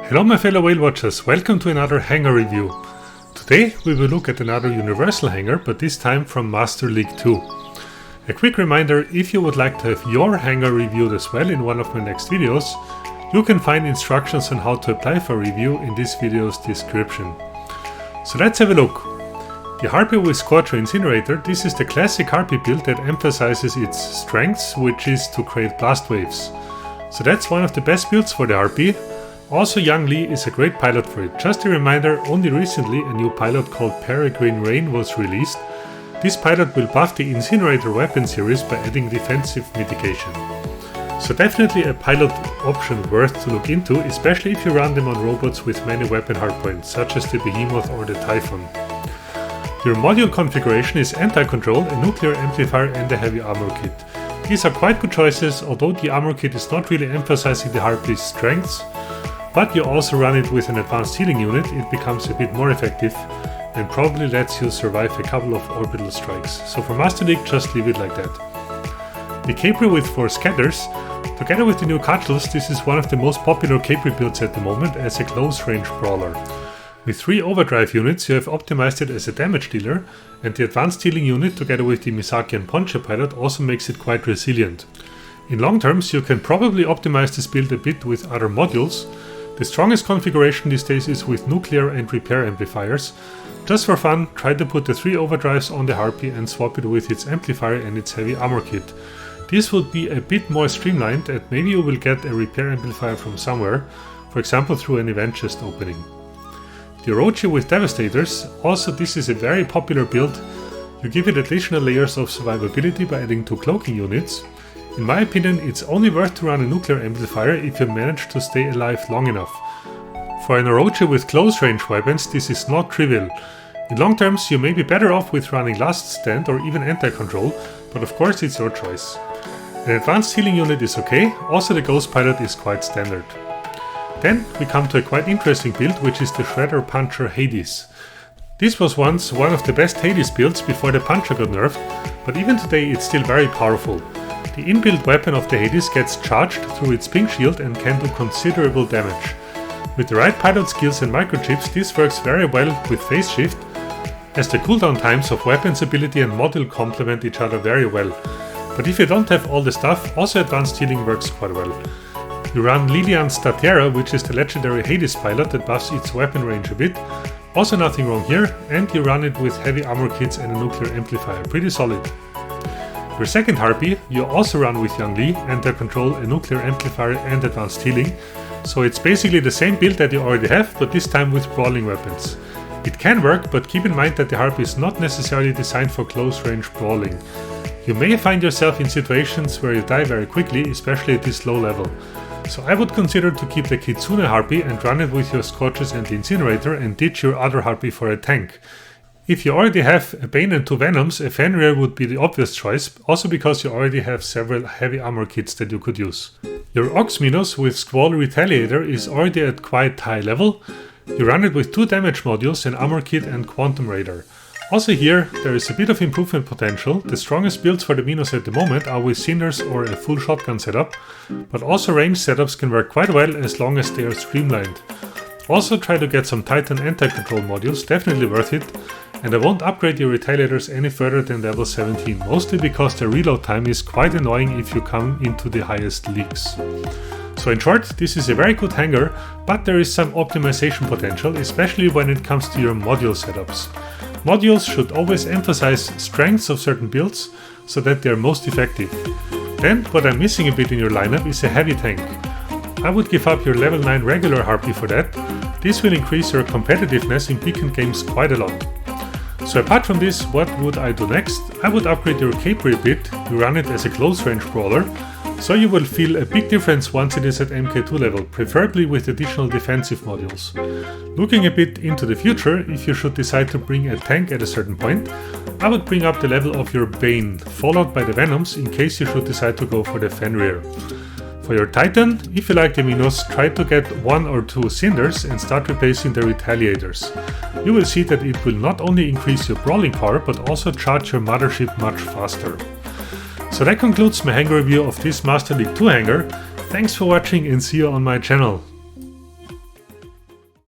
Hello my fellow whale watchers, welcome to another hangar review. Today we will look at another universal hangar, but this time from Master League 2. A quick reminder, if you would like to have your hangar reviewed as well in one of my next videos, you can find instructions on how to apply for review in this video's description. So let's have a look. The Harpy with Scorcher Incinerator, this is the classic Harpy build that emphasizes its strengths, which is to create blast waves. So that's one of the best builds for the Harpy. Also, Yang Li is a great pilot for it. Just a reminder, only recently a new pilot called Peregrine Rain was released. This pilot will buff the Incinerator weapon series by adding defensive mitigation. So definitely a pilot option worth to look into, especially if you run them on robots with many weapon hardpoints, such as the Behemoth or the Typhon. Your module configuration is anti-control, a nuclear amplifier and a heavy armor kit. These are quite good choices, although the armor kit is not really emphasizing the Harpy's strengths. But you also run it with an advanced healing unit, it becomes a bit more effective and probably lets you survive a couple of orbital strikes. So for Master League, just leave it like that. The Capri with 4 scatters. Together with the new cudgels, this is one of the most popular Capri builds at the moment as a close range brawler. With 3 overdrive units, you have optimized it as a damage dealer, and the advanced healing unit together with the Misaki and Ponche pilot also makes it quite resilient. In long terms, you can probably optimize this build a bit with other modules. The strongest configuration these days is with nuclear and repair amplifiers. Just for fun, try to put the 3 overdrives on the Harpy and swap it with its amplifier and its heavy armor kit. This would be a bit more streamlined and maybe you will get a repair amplifier from somewhere, for example through an event chest opening. The Orochi with Devastators, also this is a very popular build. You give it additional layers of survivability by adding 2 cloaking units. In my opinion, it's only worth to run a nuclear amplifier if you manage to stay alive long enough. For an Orochi with close range weapons, this is not trivial. In long terms, you may be better off with running Last Stand or even anti-control, but of course it's your choice. An advanced healing unit is okay, also the Ghost Pilot is quite standard. Then we come to a quite interesting build, which is the Shredder Puncher Hades. This was once one of the best Hades builds before the Puncher got nerfed, but even today it's still very powerful. The inbuilt weapon of the Hades gets charged through its pink shield and can do considerable damage. With the right pilot skills and microchips, this works very well with phase shift, as the cooldown times of weapons ability and module complement each other very well. But if you don't have all the stuff, also advanced healing works quite well. You run Lilian's Statera, which is the legendary Hades pilot that buffs its weapon range a bit. Also nothing wrong here, and you run it with heavy armor kits and a nuclear amplifier, pretty solid. Your second Harpy, you also run with Yang Li and they control a nuclear amplifier and advanced healing, so it's basically the same build that you already have, but this time with brawling weapons. It can work, but keep in mind that the Harpy is not necessarily designed for close range brawling. You may find yourself in situations where you die very quickly, especially at this low level. So I would consider to keep the Kitsune Harpy and run it with your Scorchers and the Incinerator and ditch your other Harpy for a tank. If you already have a Bane and 2 Venoms, a Fenrir would be the obvious choice, also because you already have several heavy armor kits that you could use. Your Ox Minos with Squall Retaliator is already at quite high level. You run it with 2 damage modules, an armor kit and Quantum Radar. Also here, there is a bit of improvement potential. The strongest builds for the Minos at the moment are with Cinders or a full shotgun setup, but also range setups can work quite well as long as they are streamlined. Also try to get some Titan anti-control modules, definitely worth it. And I won't upgrade your Retaliators any further than level 17, mostly because the reload time is quite annoying if you come into the highest leagues. So in short, this is a very good hangar, but there is some optimization potential, especially when it comes to your module setups. Modules should always emphasize strengths of certain builds, so that they are most effective. Then, what I'm missing a bit in your lineup is a heavy tank. I would give up your level 9 regular Harpy for that. This will increase your competitiveness in beacon games quite a lot. So apart from this, what would I do next? I would upgrade your Capri a bit, you run it as a close range brawler, so you will feel a big difference once it is at MK2 level, preferably with additional defensive modules. Looking a bit into the future, if you should decide to bring a tank at a certain point, I would bring up the level of your Bane, followed by the Venoms in case you should decide to go for the Fenrir. For your Titan, if you like the Minos, try to get 1 or 2 Cinders and start replacing the Retaliators. You will see that it will not only increase your brawling power, but also charge your mothership much faster. So that concludes my hangar review of this Master League 2 hangar. Thanks for watching and see you on my channel.